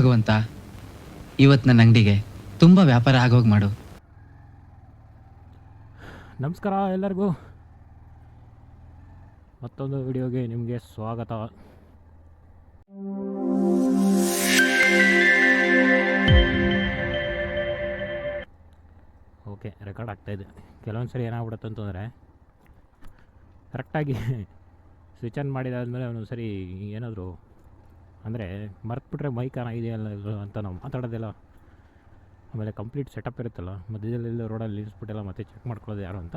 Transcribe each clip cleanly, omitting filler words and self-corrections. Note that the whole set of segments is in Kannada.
ಭಗವಂತ, ಇವತ್ತು ನನ್ನ ಅಂಗಡಿಗೆ ತುಂಬ ವ್ಯಾಪಾರ ಆಗೋಗಿ ಮಾಡು. ನಮಸ್ಕಾರ ಎಲ್ಲರಿಗೂ, ಮತ್ತೊಂದು ವಿಡಿಯೋಗೆ ನಿಮಗೆ ಸ್ವಾಗತ. ಓಕೆ, ರೆಕಾರ್ಡ್ ಆಗ್ತಾಯಿದೆ. ಕೆಲವೊಂದು ಸರಿ ಏನಾಗ್ಬಿಡುತ್ತೆ ಅಂತಂದರೆ ಕರೆಕ್ಟಾಗಿ ಸ್ವಿಚ್ ಆನ್ ಮಾಡಿದಾದ್ಮೇಲೆ ಒಂದೊಂದು ಸರಿ ಏನಾದರೂ ಅಂದರೆ ಮರೆತುಬಿಟ್ರೆ ಮೈಕ್ ಆನ್ ಆಗಿದೆಯಲ್ಲ ಅಂತ ನಾವು ಮಾತಾಡೋದಿಲ್ಲ. ಆಮೇಲೆ ಕಂಪ್ಲೀಟ್ ಸೆಟಪ್ ಇರುತ್ತಲ್ಲ, ಮಧ್ಯದಲ್ಲಿ ರೋಡಲ್ಲಿ ನಿಲ್ಲಿಸ್ಬಿಟ್ಟೆಲ್ಲ ಮತ್ತೆ ಚೆಕ್ ಮಾಡ್ಕೊಳ್ಳೋದು ಯಾರು ಅಂತ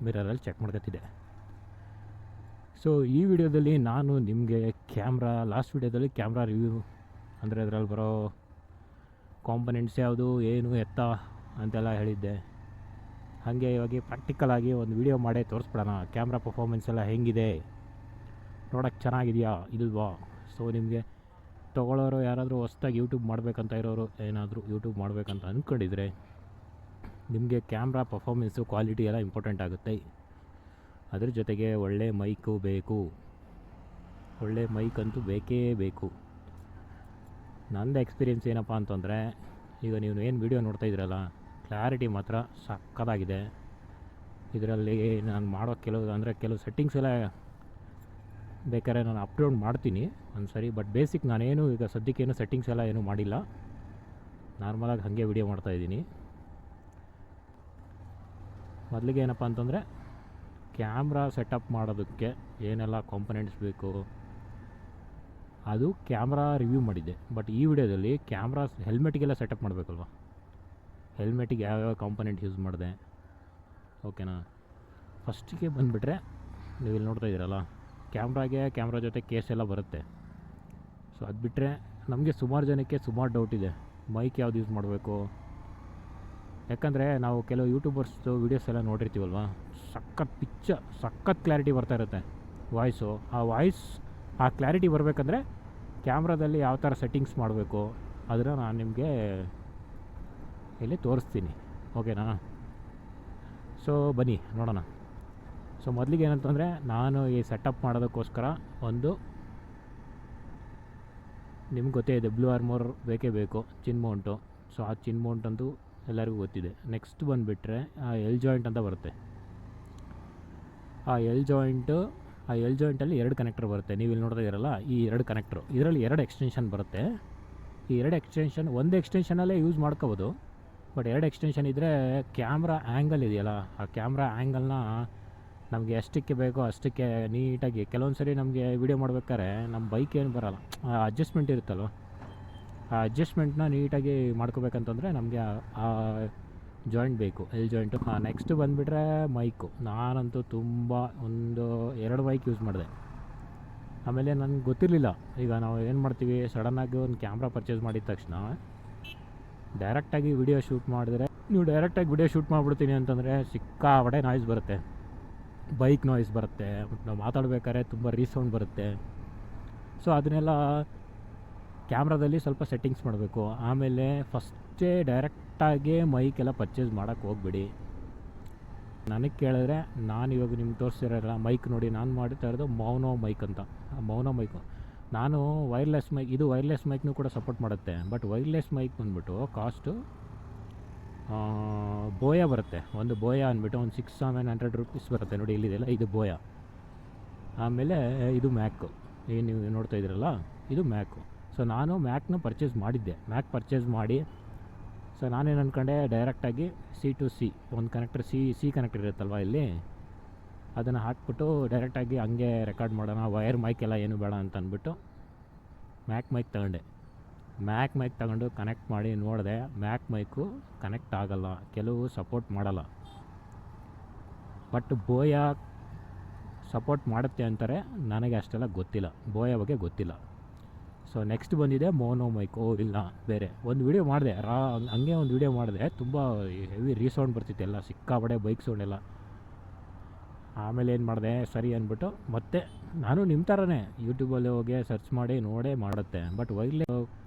ಮಿರರಲ್ಲಿ ಚೆಕ್ ಮಾಡ್ಕೊತಿದ್ದೆ. ಸೊ ಈ ವಿಡಿಯೋದಲ್ಲಿ ನಾನು ನಿಮಗೆ ಕ್ಯಾಮ್ರಾ, ಲಾಸ್ಟ್ ವಿಡಿಯೋದಲ್ಲಿ ಕ್ಯಾಮ್ರಾ ರಿವ್ಯೂ ಅಂದರೆ ಅದರಲ್ಲಿ ಬರೋ ಕಾಂಪೊನೆಂಟ್ಸ್ ಯಾವುದು, ಏನು, ಎತ್ತ ಅಂತೆಲ್ಲ ಹೇಳಿದ್ದೆ. ಹಾಗೆ ಇವಾಗ ಪ್ರಾಕ್ಟಿಕಲಾಗಿ ಒಂದು ವಿಡಿಯೋ ಮಾಡೇ ತೋರಿಸ್ಬಿಡೋಣ. ಕ್ಯಾಮ್ರಾ ಪರ್ಫಾರ್ಮೆನ್ಸ್ ಎಲ್ಲ ಹೆಂಗಿದೆ, ನೋಡೋಕ್ಕೆ ಚೆನ್ನಾಗಿದೆಯಾ ಇಲ್ವಾ. ಸೊ ನಿಮಗೆ ತೊಗೊಳ್ಳೋರು ಯಾರಾದರೂ ಹೊಸ್ದಾಗಿ ಯೂಟ್ಯೂಬ್ ಮಾಡಬೇಕಂತ ಇರೋರು, ಏನಾದರೂ ಯೂಟ್ಯೂಬ್ ಮಾಡಬೇಕಂತ ಅಂದ್ಕೊಂಡಿದ್ರೆ ನಿಮಗೆ ಕ್ಯಾಮ್ರಾ ಪರ್ಫಾರ್ಮೆನ್ಸು, ಕ್ವಾಲಿಟಿ ಎಲ್ಲ ಇಂಪಾರ್ಟೆಂಟ್ ಆಗುತ್ತೆ. ಅದ್ರ ಜೊತೆಗೆ ಒಳ್ಳೆ ಮೈಕು ಬೇಕು. ಒಳ್ಳೆ ಮೈಕ್ ಅಂತೂ ಬೇಕೇ ಬೇಕು. ನಂದು ಎಕ್ಸ್ಪೀರಿಯೆನ್ಸ್ ಏನಪ್ಪ ಅಂತಂದರೆ, ಈಗ ನೀವು ಏನು ವಿಡಿಯೋ ನೋಡ್ತಾ ಇದ್ದೀರಲ್ಲ, ಕ್ಲಾರಿಟಿ ಮಾತ್ರ ಸಕ್ಕತ್ತಾಗಿದೆ. ಇದರಲ್ಲಿ ನಾನು ಮಾಡೋ ಕೆಲವು ಸೆಟ್ಟಿಂಗ್ಸ್ ಎಲ್ಲ ಬೇಕಾದ್ರೆ ನಾನು ಅಪ್ಲೋಡ್ ಮಾಡ್ತೀನಿ ಒಂದು ಸರಿ. ಬಟ್ ಬೇಸಿಕ್ ನಾನೇನು ಈಗ ಸದ್ಯಕ್ಕೇನು ಸೆಟ್ಟಿಂಗ್ಸ್ ಎಲ್ಲ ಏನೂ ಮಾಡಿಲ್ಲ, ನಾರ್ಮಲಾಗಿ ಹಾಗೆ ವಿಡಿಯೋ ಮಾಡ್ತಾಯಿದ್ದೀನಿ. ಮೊದಲಿಗೆ ಏನಪ್ಪ ಅಂತಂದರೆ, ಕ್ಯಾಮ್ರಾ ಸೆಟಪ್ ಮಾಡೋದಕ್ಕೆ ಏನೆಲ್ಲ ಕಾಂಪೊನೆಂಟ್ಸ್ ಬೇಕು ಅದು ಕ್ಯಾಮ್ರಾ ರಿವ್ಯೂ ಮಾಡಿದ್ದೆ. ಬಟ್ ಈ ವಿಡಿಯೋದಲ್ಲಿ ಕ್ಯಾಮ್ರಾ ಹೆಲ್ಮೆಟ್ಗೆಲ್ಲ ಸೆಟಪ್ ಮಾಡಬೇಕಲ್ವ, ಹೆಲ್ಮೆಟಿಗೆ ಯಾವ್ಯಾವ ಕಾಂಪೊನೆಂಟ್ ಯೂಸ್ ಮಾಡಿದೆ, ಓಕೆನಾ. ಫಸ್ಟಿಗೆ ಬಂದುಬಿಟ್ರೆ ನೀವು ಇಲ್ಲಿ ನೋಡ್ತಾ ಇದ್ದೀರಲ್ಲ, ಕ್ಯಾಮ್ರಾ ಜೊತೆ ಕೇಸ್ ಎಲ್ಲ ಬರುತ್ತೆ. ಸೊ ಅದು ಬಿಟ್ಟರೆ ನಮಗೆ ಸುಮಾರು ಜನಕ್ಕೆ ಸುಮಾರು ಡೌಟ್ ಇದೆ, ಮೈಕ್ ಯಾವ್ದು ಯೂಸ್ ಮಾಡಬೇಕು. ಯಾಕಂದರೆ ನಾವು ಕೆಲವು ಯೂಟ್ಯೂಬರ್ಸ್ದು ವೀಡಿಯೋಸ್ ಎಲ್ಲ ನೋಡಿರ್ತೀವಲ್ವ, ಸಖತ್ ಕ್ಲಾರಿಟಿ ಬರ್ತಾ ಇರುತ್ತೆ ವಾಯ್ಸು. ಆ ಕ್ಲಾರಿಟಿ ಬರಬೇಕಂದ್ರೆ ಕ್ಯಾಮ್ರಾದಲ್ಲಿ ಯಾವ ಥರ ಸೆಟ್ಟಿಂಗ್ಸ್ ಮಾಡಬೇಕು ಅದನ್ನು ನಾನು ನಿಮಗೆ ಇಲ್ಲಿ ತೋರಿಸ್ತೀನಿ, ಓಕೆನಾ. ಸೊ ಬನ್ನಿ ನೋಡೋಣ. ಸೊ ಮೊದಲಿಗೆ ಏನಂತಂದರೆ, ನಾನು ಈ ಸೆಟಪ್ ಮಾಡೋದಕ್ಕೋಸ್ಕರ ಒಂದು, ನಿಮ್ಗೆ ಗೊತ್ತೇ ಇದೆ, ಬ್ಲೂ ಆರ್ಮೋರ್ ಬೇಕೇ ಬೇಕು, ಚಿನ್ ಮೌಂಟು. ಸೊ ಆ ಚಿನ್ ಮೌಂಟ್ ಅಂತೂ ಎಲ್ಲರಿಗೂ ಗೊತ್ತಿದೆ. ನೆಕ್ಸ್ಟ್ ಬಂದುಬಿಟ್ರೆ ಎಲ್ ಜಾಯಿಂಟ್ ಅಂತ ಬರುತ್ತೆ. ಆ ಎಲ್ ಜಾಯಿಂಟಲ್ಲಿ 2 ಕನೆಕ್ಟರ್ ಬರುತ್ತೆ. ನೀವು ಇಲ್ಲಿ ನೋಡ್ತಾ ಇದ್ದೀರಲ್ಲ, ಈ 2 ಕನೆಕ್ಟ್ರು, ಇದರಲ್ಲಿ 2 ಎಕ್ಸ್ಟೆನ್ಷನ್ ಬರುತ್ತೆ. ಈ 2 ಎಕ್ಸ್ಟೆನ್ಷನ್, ಒಂದು ಎಕ್ಸ್ಟೆನ್ಷನಲ್ಲೇ ಯೂಸ್ ಮಾಡ್ಕೋಬೋದು. ಬಟ್ 2 ಎಕ್ಸ್ಟೆನ್ಷನ್ ಇದ್ದರೆ ಕ್ಯಾಮ್ರಾ ಆ್ಯಂಗಲ್ ಇದೆಯಲ್ಲ, ಆ ಕ್ಯಾಮ್ರಾ ಆ್ಯಂಗಲ್ನ ನಮಗೆ ಎಷ್ಟಕ್ಕೆ ಬೇಕೋ ಅಷ್ಟಕ್ಕೆ ನೀಟಾಗಿ, ಕೆಲವೊಂದು ಸರಿ ನಮಗೆ ವಿಡಿಯೋ ಮಾಡ್ಬೇಕಾದ್ರೆ ನಮ್ಮ ಬೈಕ್ ಏನು ಬರೋಲ್ಲ, ಆ ಅಡ್ಜಸ್ಟ್ಮೆಂಟ್ ಇರುತ್ತಲ್ವ, ಆ ಅಡ್ಜಸ್ಟ್ಮೆಂಟ್ನ ನೀಟಾಗಿ ಮಾಡ್ಕೋಬೇಕಂತಂದರೆ ನಮಗೆ ಆ ಜಾಯಿಂಟ್ ಬೇಕು, ಎಲ್ ಜಾಯಿಂಟು. ನೆಕ್ಸ್ಟ್ ಬಂದುಬಿಟ್ರೆ ಮೈಕು. ನಾನಂತೂ ಒಂದು 2 ಮೈಕ್ ಯೂಸ್ ಮಾಡಿದೆ. ಆಮೇಲೆ ನನಗೆ ಗೊತ್ತಿರಲಿಲ್ಲ, ಈಗ ನಾವು ಏನು ಮಾಡ್ತೀವಿ, ಸಡನ್ನಾಗಿ ಒಂದು ಕ್ಯಾಮ್ರಾ ಪರ್ಚೇಸ್ ಮಾಡಿದ ತಕ್ಷಣ ಡೈರೆಕ್ಟಾಗಿ ವಿಡಿಯೋ ಶೂಟ್ ಮಾಡಿದ್ರೆ, ನೀವು ಡೈರೆಕ್ಟಾಗಿ ವಿಡಿಯೋ ಶೂಟ್ ಮಾಡಿಬಿಡ್ತೀನಿ ಅಂತಂದರೆ ಸಿಕ್ಕಾಪಟ್ಟೆ ನಾಯ್ಸ್ ಬರುತ್ತೆ, ಬೈಕ್ ನಾಯ್ಸ್ ಬರುತ್ತೆ, ನಾವು ಮಾತಾಡ್ಬೇಕಾದ್ರೆ ತುಂಬ ರೀಸೌಂಡ್ ಬರುತ್ತೆ. ಸೊ ಅದನ್ನೆಲ್ಲ ಕ್ಯಾಮ್ರಾದಲ್ಲಿ ಸ್ವಲ್ಪ ಸೆಟ್ಟಿಂಗ್ಸ್ ಮಾಡಬೇಕು. ಆಮೇಲೆ ಫಸ್ಟೇ ಡೈರೆಕ್ಟಾಗಿ ಮೈಕೆಲ್ಲ ಪರ್ಚೇಸ್ ಮಾಡೋಕ್ಕೆ ಹೋಗ್ಬಿಡಿ. ನನಗೆ ಕೇಳಿದ್ರೆ, ನಾನು ಇವಾಗ ನಿಮ್ಗೆ ತೋರಿಸಿರಲ್ಲ ಮೈಕ್ ನೋಡಿ, ನಾನು ಮಾಡ್ತಾ ಇರೋದು ಮೌನೋ ಮೈಕ್ ಅಂತ. ಮೌನೋ ಮೈಕು ನಾನು ವೈರ್ಲೆಸ್ ಮೈಕ್, ಇದು ವೈರ್ಲೆಸ್ ಮೈಕ್ನೂ ಕೂಡ ಸಪೋರ್ಟ್ ಮಾಡುತ್ತೆ. ಬಟ್ ವೈರ್ಲೆಸ್ ಮೈಕ್ ಬಂದುಬಿಟ್ಟು ಕಾಸ್ಟು ಬೋಯಾ ಬರುತ್ತೆ. ಒಂದು ಬೋಯಾ ಅಂದ್ಬಿಟ್ಟು ಒಂದು 600-700 ರೂಪೀಸ್ ಬರುತ್ತೆ ನೋಡಿ, ಇಲ್ಲಿದೆಲ್ಲ ಇದು ಬೋಯಾ. ಆಮೇಲೆ ಇದು ಮ್ಯಾಕು, ಏನು ನೀವು ನೋಡ್ತಾ ಇದ್ದೀರಲ್ಲ, ಇದು ಮ್ಯಾಕು. ಸೊ ನಾನು ಮ್ಯಾಕ್ನ ಪರ್ಚೇಸ್ ಮಾಡಿದ್ದೆ. ಮ್ಯಾಕ್ ಪರ್ಚೇಸ್ ಮಾಡಿ, ಸೊ ನಾನೇನು ಅಂದ್ಕೊಂಡೆ, ಡೈರೆಕ್ಟಾಗಿ C-to-C ಒಂದು ಕನೆಕ್ಟರ್, ಸಿ ಕನೆಕ್ಟರ್ ಇರುತ್ತಲ್ವ ಇಲ್ಲಿ, ಅದನ್ನು ಹಾಕ್ಬಿಟ್ಟು ಡೈರೆಕ್ಟಾಗಿ ಹಂಗೆ ರೆಕಾರ್ಡ್ ಮಾಡೋಣ, ವೈರ್ ಮೈಕ್ ಎಲ್ಲ ಏನು ಬೇಡ ಅಂತ ಅಂದ್ಬಿಟ್ಟು ಮ್ಯಾಕ್ ಮೈಕ್ ತಗೊಂಡು ಕನೆಕ್ಟ್ ಮಾಡಿ ನೋಡಿದೆ. ಮ್ಯಾಕ್ ಮೈಕು ಕನೆಕ್ಟ್ ಆಗೋಲ್ಲ, ಕೆಲವು ಸಪೋರ್ಟ್ ಮಾಡಲ್ಲ. ಬಟ್ ಬೋಯಾ ಸಪೋರ್ಟ್ ಮಾಡುತ್ತೆ ಅಂತಾರೆ, ನನಗೆ ಅಷ್ಟೆಲ್ಲ ಗೊತ್ತಿಲ್ಲ, ಬೋಯಾ ಬಗ್ಗೆ ಗೊತ್ತಿಲ್ಲ. ಸೊ ನೆಕ್ಸ್ಟ್ ಬಂದಿದೆ ಮೋನೋ ಮೈಕ್. ಇಲ್ಲ, ಬೇರೆ ಒಂದು ವಿಡಿಯೋ ಮಾಡಿದೆ, ಹಂಗೆ ಒಂದು ವಿಡಿಯೋ ಮಾಡಿದೆ, ತುಂಬ ಹೆವಿ ರೀಸೌಂಡ್ ಬರ್ತಿತ್ತು ಎಲ್ಲ, ಸಿಕ್ಕಾಪಡೆ ಬೈಕ್ ಸೌಂಡ್ ಎಲ್ಲ. ಆಮೇಲೆ ಏನು ಮಾಡಿದೆ, ಸರಿ ಅಂದ್ಬಿಟ್ಟು ಮತ್ತೆ ನಾನು ನಿಮ್ಮ ಥರನೇ ಯೂಟ್ಯೂಬಲ್ಲಿ ಹೋಗಿ ಸರ್ಚ್ ಮಾಡಿ ನೋಡೇ ಮಾಡುತ್ತೆ. ಬಟ್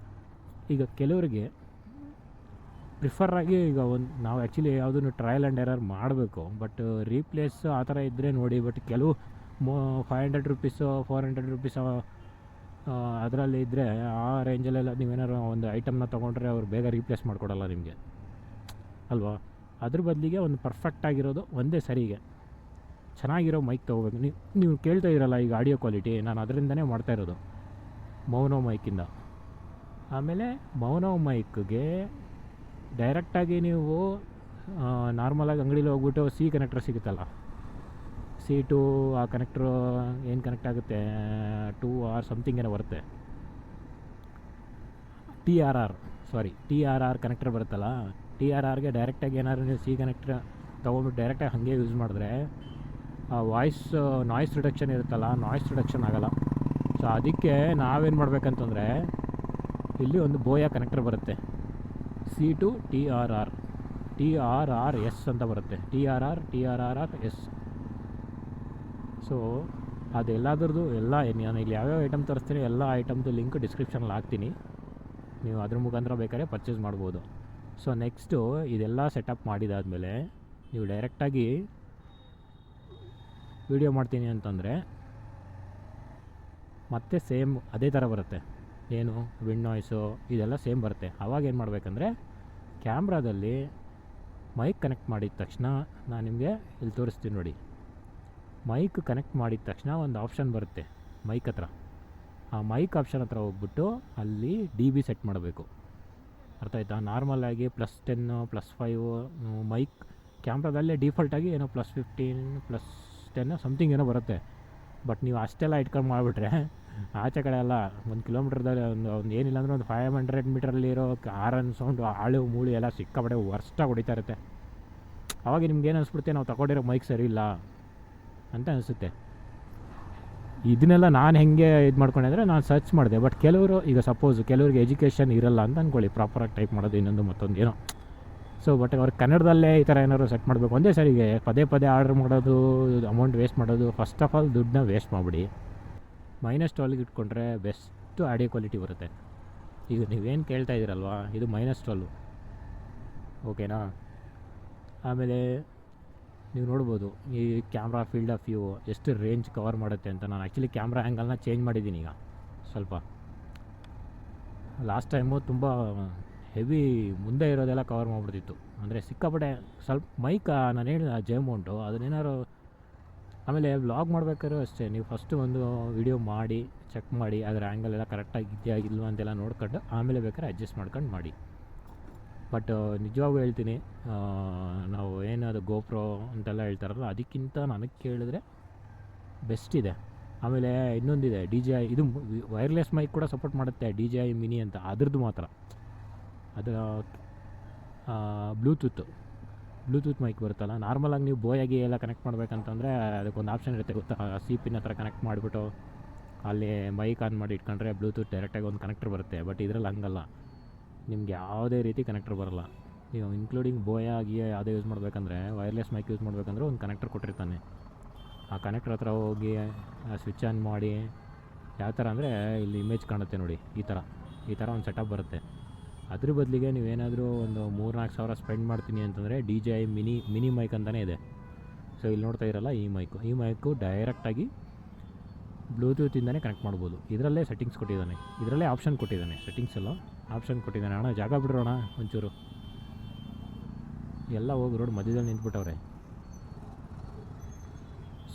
ಈಗ ಕೆಲವರಿಗೆ ಪ್ರಿಫರಾಗಿ, ಈಗ ನಾವು ಆ್ಯಕ್ಚುಲಿ ಯಾವುದನ್ನು ಟ್ರಯಲ್ ಆ್ಯಂಡ್ ಎರರ್ ಮಾಡಬೇಕು. ಬಟ್ ರೀಪ್ಲೇಸ್ ಆ ಥರ ಇದ್ದರೆ ನೋಡಿ. ಬಟ್ ಕೆಲವು 500 ರೂಪೀಸು 400 ರೂಪೀಸು ಅದರಲ್ಲಿ ಇದ್ದರೆ ಆ ರೇಂಜಲ್ಲೆಲ್ಲ ನೀವೇನಾರು ಒಂದು ಐಟಮ್ನ ತೊಗೊಂಡ್ರೆ ಅವ್ರು ಬೇಗ ರೀಪ್ಲೇಸ್ ಮಾಡಿಕೊಡಲ್ಲ ನಿಮಗೆ ಅಲ್ವಾ. ಅದ್ರ ಬದಲಿಗೆ ಒಂದು ಪರ್ಫೆಕ್ಟಾಗಿರೋದು ಒಂದೇ ಸರಿಗೆ ಚೆನ್ನಾಗಿರೋ ಮೈಕ್ ತೊಗೋಬೇಕು. ನೀವು ಕೇಳ್ತಾ ಇರಲ್ಲ ಈಗ ಆಡಿಯೋ ಕ್ವಾಲಿಟಿ, ನಾನು ಅದರಿಂದನೇ ಮಾಡ್ತಾಯಿರೋದು ಮೌನೋ ಮೈಕಿಂದ. ಆಮೇಲೆ ಮೌನೋ ಮೈಕ್ಗೆ ಡೈರೆಕ್ಟಾಗಿ ನೀವು ನಾರ್ಮಲಾಗಿ ಅಂಗಡೀಲಿ ಹೋಗ್ಬಿಟ್ಟು ಸಿ ಕನೆಕ್ಟರ್ ಸಿಗುತ್ತಲ್ಲ, C2 ಆ ಕನೆಕ್ಟ್ರು ಏನು ಕನೆಕ್ಟ್ ಆಗುತ್ತೆ 2R ಸಮಥಿಂಗ್ ಏನೋ ಬರುತ್ತೆ, TRR ಕನೆಕ್ಟರ್ ಬರುತ್ತಲ್ಲ, TRRಗೆ ಡೈರೆಕ್ಟಾಗಿ ಏನಾದ್ರು ನೀವು ಸಿ ಕನೆಕ್ಟ್ರ್ ತೊಗೊಂಡ್ಬಿಟ್ಟು ಡೈರೆಕ್ಟಾಗಿ ಹಾಗೆ ಯೂಸ್ ಮಾಡಿದ್ರೆ ಆ ನಾಯ್ಸ್ ರಿಡಕ್ಷನ್ ಇರುತ್ತಲ್ಲ, ನಾಯ್ಸ್ ರಿಡಕ್ಷನ್ ಆಗೋಲ್ಲ. ಸೊ ಅದಕ್ಕೆ ನಾವೇನು ಮಾಡಬೇಕಂತಂದರೆ ಇಲ್ಲಿ ಒಂದು ಬೋಯಾ ಕನೆಕ್ಟರ್ ಬರುತ್ತೆ, C2 TRRS ಅಂತ ಬರುತ್ತೆ, TRRS. ಸೊ ಅದೆಲ್ಲದ್ರದ್ದು ನಾನು ಇಲ್ಲಿ ಯಾವ್ಯಾವ ಐಟಮ್ ತರಿಸ್ತೀನಿ ಎಲ್ಲ ಐಟಮ್ದು ಲಿಂಕ್ ಡಿಸ್ಕ್ರಿಪ್ಷನಲ್ಲಿ ಹಾಕ್ತೀನಿ, ನೀವು ಅದ್ರ ಮುಖಾಂತರ ಬೇಕಾದ್ರೆ ಪರ್ಚೇಸ್ ಮಾಡ್ಬೋದು. ಸೊ ನೆಕ್ಸ್ಟು ಇದೆಲ್ಲ ಸೆಟಪ್ ಮಾಡಿದಾದಮೇಲೆ ನೀವು ಡೈರೆಕ್ಟಾಗಿ ವಿಡಿಯೋ ಮಾಡ್ತೀನಿ ಅಂತಂದರೆ ಮತ್ತೆ ಸೇಮ್ ಅದೇ ಥರ ಬರುತ್ತೆ, ಏನು ವಿಂಡ್ ನಾಯ್ಸು ಇದೆಲ್ಲ ಸೇಮ್ ಬರುತ್ತೆ. ಆವಾಗ ಏನು ಮಾಡಬೇಕಂದ್ರೆ ಕ್ಯಾಮ್ರಾದಲ್ಲಿ ಮೈಕ್ ಕನೆಕ್ಟ್ ಮಾಡಿದ ತಕ್ಷಣ ನಾನು ನಿಮಗೆ ಇಲ್ಲಿ ತೋರಿಸ್ತೀನಿ ನೋಡಿ, ಮೈಕ್ ಕನೆಕ್ಟ್ ಮಾಡಿದ ತಕ್ಷಣ ಒಂದು ಆಪ್ಷನ್ ಬರುತ್ತೆ ಮೈಕ್ ಹತ್ರ, ಆ ಮೈಕ್ ಆಪ್ಷನ್ ಹತ್ರ ಹೋಗ್ಬಿಟ್ಟು ಅಲ್ಲಿ DB ಸೆಟ್ ಮಾಡಬೇಕು. ಅರ್ಥ ಆಯ್ತಾ? ನಾರ್ಮಲಾಗಿ +10 +5 ಮೈಕ್ ಕ್ಯಾಮ್ರಾದಲ್ಲೇ ಡಿಫಾಲ್ಟಾಗಿ ಏನೋ +15 +10 ಸಮಥಿಂಗ್ ಏನೋ ಬರುತ್ತೆ. ಬಟ್ ನೀವು ಅಷ್ಟೆಲ್ಲ ಇಟ್ಕೊಂಡು ಮಾಡಿಬಿಟ್ರೆ ಆಚೆ ಕಡೆ ಎಲ್ಲ 1 ಕಿಲೋಮೀಟ್ರದಲ್ಲಿ ಒಂದು ಏನಿಲ್ಲ ಅಂದರೆ ಒಂದು 500 ಮೀಟ್ರಲ್ಲಿರೋ ಹಾರನ್ ಸೌಂಡು ಆಳು ಮೂಳಿ ಎಲ್ಲ ಸಿಕ್ಕಾಪಟ್ಟೆ ವರ್ಸ್ಟಾಗಿ ಹೊಡಿತಾ ಇರುತ್ತೆ. ಅವಾಗ ನಿಮ್ಗೆ ಏನು ಅನಿಸ್ಬಿಡುತ್ತೆ, ನಾವು ತಗೊಂಡಿರೋ ಮೈಕ್ ಸರಿ ಇಲ್ಲ ಅಂತ ಅನಿಸುತ್ತೆ. ಇದನ್ನೆಲ್ಲ ನಾನು ಹೆಂಗೆ ಇದು ಮಾಡ್ಕೊಂಡೆ ನಾನು ಸರ್ಚ್ ಮಾಡಿದೆ. ಬಟ್ ಕೆಲವರು ಈಗ ಸಪೋಸ್ ಕೆಲವ್ರಿಗೆ ಎಜುಕೇಷನ್ ಇರಲ್ಲ ಅಂತ ಅಂದ್ಕೊಳ್ಳಿ, ಪ್ರಾಪರಾಗಿ ಟೈಪ್ ಮಾಡೋದು ಇನ್ನೊಂದು ಮತ್ತೊಂದು ಏನೋ. ಸೊ ಬಟ್ ಅವ್ರು ಕನ್ನಡದಲ್ಲೇ ಈ ಥರ ಏನಾದ್ರು ಸೆಟ್ ಮಾಡಬೇಕು ಒಂದೇ ಸರಿಗೆ ಪದೇ ಆರ್ಡ್ರ್ ಮಾಡೋದು, ಅಮೌಂಟ್ ವೇಸ್ಟ್ ಮಾಡೋದು. ಫಸ್ಟ್ ಆಫ್ ಆಲ್ ದುಡ್ಡನ್ನ ವೇಸ್ಟ್ ಮಾಡಿಬಿಡಿ, -12ಗೆ ಇಟ್ಕೊಂಡ್ರೆ ಬೆಸ್ಟು ಆಡಿಯೋ ಕ್ವಾಲಿಟಿ ಬರುತ್ತೆ. ಈಗ ನೀವೇನು ಕೇಳ್ತಾ ಇದ್ದೀರಲ್ವಾ, ಇದು -12 ಓಕೆನಾ. ಆಮೇಲೆ ನೀವು ನೋಡ್ಬೋದು ಈ ಕ್ಯಾಮ್ರಾ ಫೀಲ್ಡ್ ಆಫ್ ವ್ಯೂ ಎಷ್ಟು ರೇಂಜ್ ಕವರ್ ಮಾಡುತ್ತೆ ಅಂತ. ನಾನು ಆ್ಯಕ್ಚುಲಿ ಕ್ಯಾಮ್ರಾ ಆ್ಯಂಗಲ್ನ ಚೇಂಜ್ ಮಾಡಿದ್ದೀನಿ ಈಗ ಸ್ವಲ್ಪ. ಲಾಸ್ಟ್ ಟೈಮು ತುಂಬ ಹೆವಿ ಮುಂದೆ ಇರೋದೆಲ್ಲ ಕವರ್ ಮಾಡಿಬಿಡ್ತಿತ್ತು, ಅಂದರೆ ಸಿಕ್ಕಾಪಟ್ಟೆ ಸ್ವಲ್ಪ ಮೈಕ್ ನಾನು ಹೇಳಿದ ಜೇಮೌಂಟು ಅದನ್ನೇನಾದ್ರು. ಆಮೇಲೆ ವ್ಲಾಗ್ ಮಾಡ್ಬೇಕಾದ್ರೂ ಅಷ್ಟೇ, ನೀವು ಫಸ್ಟು ಒಂದು ವಿಡಿಯೋ ಮಾಡಿ ಚೆಕ್ ಮಾಡಿ ಅದರ ಆ್ಯಂಗಲ್ ಎಲ್ಲ ಕರೆಕ್ಟಾಗಿ ಇದೆಯಾ ಇಲ್ವಾ ಅಂತೆಲ್ಲ ನೋಡ್ಕೊಂಡು ಆಮೇಲೆ ಬೇಕಾದ್ರೆ ಅಡ್ಜಸ್ಟ್ ಮಾಡ್ಕೊಂಡು ಮಾಡಿ. ಬಟ್ ನಿಜವಾಗೂ ಹೇಳ್ತೀನಿ, ನಾವು ಏನದು ಗೋಪ್ರೋ ಅಂತೆಲ್ಲ ಹೇಳ್ತಾರಲ್ಲ ಅದಕ್ಕಿಂತ ನನಗೆ ಕೇಳಿದ್ರೆ ಬೆಸ್ಟ್ ಇದೆ. ಆಮೇಲೆ ಇನ್ನೊಂದಿದೆ DJI, ಇದು ವೈರ್ಲೆಸ್ ಮೈಕ್ ಕೂಡ ಸಪೋರ್ಟ್ ಮಾಡುತ್ತೆ, DJI ಮಿನಿ ಅಂತ. ಅದ್ರದ್ದು ಮಾತ್ರ ಅದರ ಬ್ಲೂಟೂತ್ ಮೈಕ್ ಬರುತ್ತಲ್ಲ, ನಾರ್ಮಲಾಗಿ ನೀವು ಬೋಯಾಗಿ ಎಲ್ಲ ಕನೆಕ್ಟ್ ಮಾಡಬೇಕಂತಂದರೆ ಅದಕ್ಕೊಂದು ಆಪ್ಷನ್ ಇರುತ್ತೆ ಗೊತ್ತಾ, C ಪಿನ್ ಹತ್ರ ಕನೆಕ್ಟ್ ಮಾಡಿಬಿಟ್ಟು ಅಲ್ಲಿ ಮೈಕ್ ಆನ್ ಮಾಡಿ ಇಟ್ಕೊಂಡ್ರೆ ಬ್ಲೂಟೂತ್ ಡೈರೆಕ್ಟಾಗಿ ಒಂದು ಕನೆಕ್ಟರ್ ಬರುತ್ತೆ. ಬಟ್ ಇದರಲ್ಲಿ ಹಂಗಲ್ಲ, ನಿಮ್ಗೆ ಯಾವುದೇ ರೀತಿ ಕನೆಕ್ಟರ್ ಬರೋಲ್ಲ. ನೀವು ಇನ್ಕ್ಲೂಡಿಂಗ್ ಬೋಯಾಗಿ ಯಾವುದೇ ಯೂಸ್ ಮಾಡಬೇಕಂದ್ರೆ, ವೈರ್ಲೆಸ್ ಮೈಕ್ ಯೂಸ್ ಮಾಡಬೇಕಂದ್ರೆ ಒಂದು ಕನೆಕ್ಟರ್ ಕೊಟ್ಟಿರ್ತಾನೆ. ಆ ಕನೆಕ್ಟರ್ ಹತ್ರ ಹೋಗಿ ಸ್ವಿಚ್ ಆನ್ ಮಾಡಿ, ಯಾವ ಥರ ಅಂದರೆ ಇಲ್ಲಿ ಇಮೇಜ್ ಕಾಣುತ್ತೆ ನೋಡಿ, ಈ ಥರ ಒಂದು ಸೆಟಪ್ ಬರುತ್ತೆ. ಅದ್ರ ಬದಲಿಗೆ ನೀವೇನಾದರೂ ಒಂದು 3-4 ಸಾವಿರ ಸ್ಪೆಂಡ್ ಮಾಡ್ತೀನಿ ಅಂತಂದರೆ DJI ಮಿನಿ ಮೈಕ್ ಅಂತಲೇ ಇದೆ. ಸೊ ಇಲ್ಲಿ ನೋಡ್ತಾ ಇರಲ್ಲ ಈ ಮೈಕು ಡೈರೆಕ್ಟಾಗಿ ಬ್ಲೂಟೂತಿಂದನೇ ಕನೆಕ್ಟ್ ಮಾಡ್ಬೋದು. ಇದರಲ್ಲೇ ಸೆಟ್ಟಿಂಗ್ಸ್ ಕೊಟ್ಟಿದ್ದಾನೆ, ಇದರಲ್ಲೇ ಆಪ್ಷನ್ ಕೊಟ್ಟಿದ್ದಾನೆ, ಸೆಟ್ಟಿಂಗ್ಸಲ್ಲೂ ಆಪ್ಷನ್ ಕೊಟ್ಟಿದ್ದಾನೆ. ಅಣ್ಣ ಜಾಗ ಬಿಡ್ರೋಣ ಒಂಚೂರು, ಎಲ್ಲ ಹೋಗಿ ರೋಡ್ ಮಧ್ಯದಲ್ಲಿ ನಿಂತ್ಬಿಟ್ಟವ್ರೆ.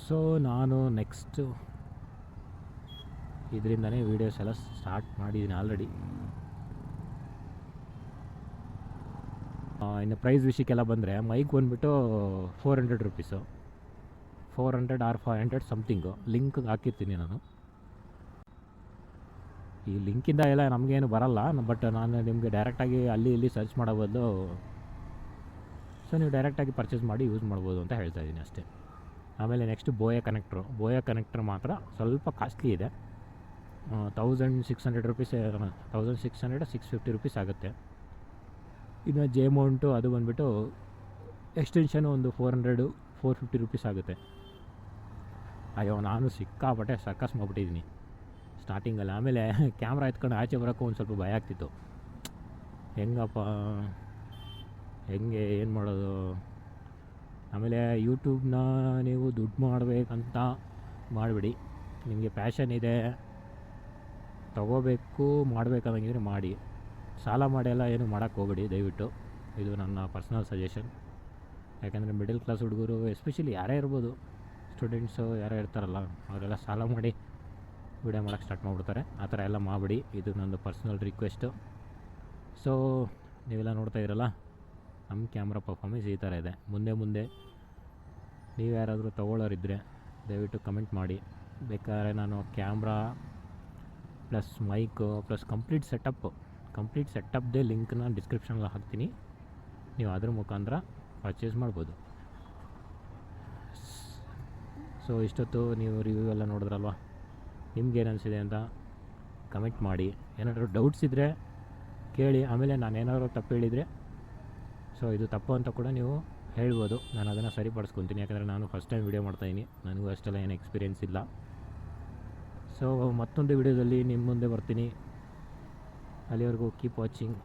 ಸೊ ನಾನು ನೆಕ್ಸ್ಟು ಇದರಿಂದನೇ ವೀಡಿಯೋಸ್ ಎಲ್ಲ ಸ್ಟಾರ್ಟ್ ಮಾಡಿದ್ದೀನಿ ಆಲ್ರೆಡಿ. ಇನ್ನು ಪ್ರೈಸ್ ವಿಷಯಕ್ಕೆಲ್ಲ ಬಂದರೆ ಮೈಕ್ ಬಂದುಬಿಟ್ಟು 400 ರುಪೀಸು, 400 or 500 ಸಮಥಿಂಗು. ಲಿಂಕ್ ಹಾಕಿರ್ತೀನಿ ನಾನು. ಈ ಲಿಂಕಿಂದ ಎಲ್ಲ ನಮಗೇನು ಬರಲ್ಲ, ಬಟ್ ನಾನು ನಿಮಗೆ ಡೈರೆಕ್ಟಾಗಿ ಅಲ್ಲಿ ಇಲ್ಲಿ ಸರ್ಚ್ ಮಾಡೋ ಬದಲು ಸೊ ನೀವು ಡೈರೆಕ್ಟಾಗಿ ಪರ್ಚೇಸ್ ಮಾಡಿ ಯೂಸ್ ಮಾಡ್ಬೋದು ಅಂತ ಹೇಳ್ತಾ ಇದ್ದೀನಿ ಅಷ್ಟೇ. ಆಮೇಲೆ ನೆಕ್ಸ್ಟು ಬೋಯಾ ಕನೆಕ್ಟ್ರ್ ಮಾತ್ರ ಸ್ವಲ್ಪ ಕಾಸ್ಟ್ಲಿ ಇದೆ, 1600 ರುಪೀಸ್, 1600-650 ರುಪೀಸ್ ಆಗುತ್ತೆ. ಇನ್ನು ಜೇಮೌಂಟು ಅದು ಬಂದುಬಿಟ್ಟು ಎಕ್ಸ್ಟೆನ್ಷನು ಒಂದು 400-450 ರುಪೀಸ್ ಆಗುತ್ತೆ. ಅಯ್ಯೋ ನಾನು ಸಿಕ್ಕಾಪಟ್ಟೆ ಸರ್ಕಸ್ ಮಾಡಿಬಿಟ್ಟಿದ್ದೀನಿ ಸ್ಟಾರ್ಟಿಂಗಲ್ಲಿ. ಆಮೇಲೆ ಕ್ಯಾಮ್ರಾ ಎತ್ಕೊಂಡು ಆಚೆ ಬರೋಕ್ಕೂ ಒಂದು ಸ್ವಲ್ಪ ಭಯ ಆಗ್ತಿತ್ತು, ಹೆಂಗೆ ಏನು ಮಾಡೋದು. ಆಮೇಲೆ ಯೂಟ್ಯೂಬ್ನ ನೀವು ದುಡ್ಡು ಮಾಡಬೇಕಂತ ಮಾಡಿಬಿಡಿ, ನಿಮಗೆ ಪ್ಯಾಷನ್ ಇದೆ ತೊಗೋಬೇಕು ಮಾಡಬೇಕಂದಂಗಿದ್ರೆ ಮಾಡಿ. ಸಾಲ ಮಾಡಿಯೆಲ್ಲ ಏನು ಮಾಡೋಕ್ಕೆ ಹೋಗಬೇಡಿ ದಯವಿಟ್ಟು. ಇದು ನನ್ನ ಪರ್ಸ್ನಲ್ ಸಜೆಷನ್. ಯಾಕೆಂದರೆ ಮಿಡಲ್ ಕ್ಲಾಸ್ ಹುಡುಗರು ಎಸ್ಪೆಷಲಿ ಯಾರೇ ಇರ್ಬೋದು, ಸ್ಟೂಡೆಂಟ್ಸು ಯಾರೇ ಇರ್ತಾರಲ್ಲ ಅವರೆಲ್ಲ ಸಾಲ ಮಾಡಿ ವಿಡಿಯೋ ಮಾಡೋಕ್ಕೆ ಸ್ಟಾರ್ಟ್ ಮಾಡಿಬಿಡ್ತಾರೆ. ಆ ಥರ ಎಲ್ಲ ಮಾಡಬೇಡಿ. ಇದು ನಂದು ಪರ್ಸ್ನಲ್ ರಿಕ್ವೆಸ್ಟು. ಸೊ ನೀವೆಲ್ಲ ನೋಡ್ತಾ ಇದ್ದೀರಲ್ಲ, ನಮ್ಮ ಕ್ಯಾಮ್ರಾ ಪರ್ಫಾರ್ಮೆನ್ಸ್ ಈ ಥರ ಇದೆ. ಮುಂದೆ ನೀವು ಯಾರಾದರೂ ತೊಗೊಳ್ಳೋರಿದ್ದರೆ ದಯವಿಟ್ಟು ಕಮೆಂಟ್ ಮಾಡಿ. ಬೇಕಾದ್ರೆ ನಾನು camera plus mic plus complete ಸೆಟಪ್ದೇ ಲಿಂಕ್ನ ಡಿಸ್ಕ್ರಿಪ್ಷನಲ್ಲಿ ಹಾಕ್ತೀನಿ. ನೀವು ಅದ್ರ ಮುಖಾಂತರ ಪರ್ಚೇಸ್ ಮಾಡ್ಬೋದು. ಸೊ ಇಷ್ಟೊತ್ತು ನೀವು ರಿವ್ಯೂ ಎಲ್ಲ ನೋಡಿದ್ರಲ್ವ, ನಿಮ್ಗೇನು ಅನಿಸಿದೆ ಅಂತ ಕಮೆಂಟ್ ಮಾಡಿ. ಏನಾದರೂ ಡೌಟ್ಸ್ ಇದ್ದರೆ ಕೇಳಿ. ಆಮೇಲೆ ನಾನು ಏನಾದರೂ ತಪ್ಪು ಹೇಳಿದರೆ ಸೊ ಇದು ತಪ್ಪು ಅಂತ ಕೂಡ ನೀವು ಹೇಳ್ಬೋದು. ನಾನು ಅದನ್ನು ಸರಿಪಡಿಸ್ಕೊತೀನಿ. ಯಾಕಂದರೆ ನಾನು ಫಸ್ಟ್ ಟೈಮ್ ವೀಡಿಯೋ ಮಾಡ್ತಾಯಿದ್ದೀನಿ, ನನಗೂ ಅಷ್ಟೆಲ್ಲ ಏನು ಎಕ್ಸ್ಪೀರಿಯೆನ್ಸ್ ಇಲ್ಲ. ಸೊ ಮತ್ತೊಂದು ವಿಡಿಯೋದಲ್ಲಿ ನಿಮ್ಮ ಮುಂದೆ ಬರ್ತೀನಿ. ಅಲ್ಲಿವರೆಗೂ ಕೀಪ್ ವಾಚಿಂಗ್.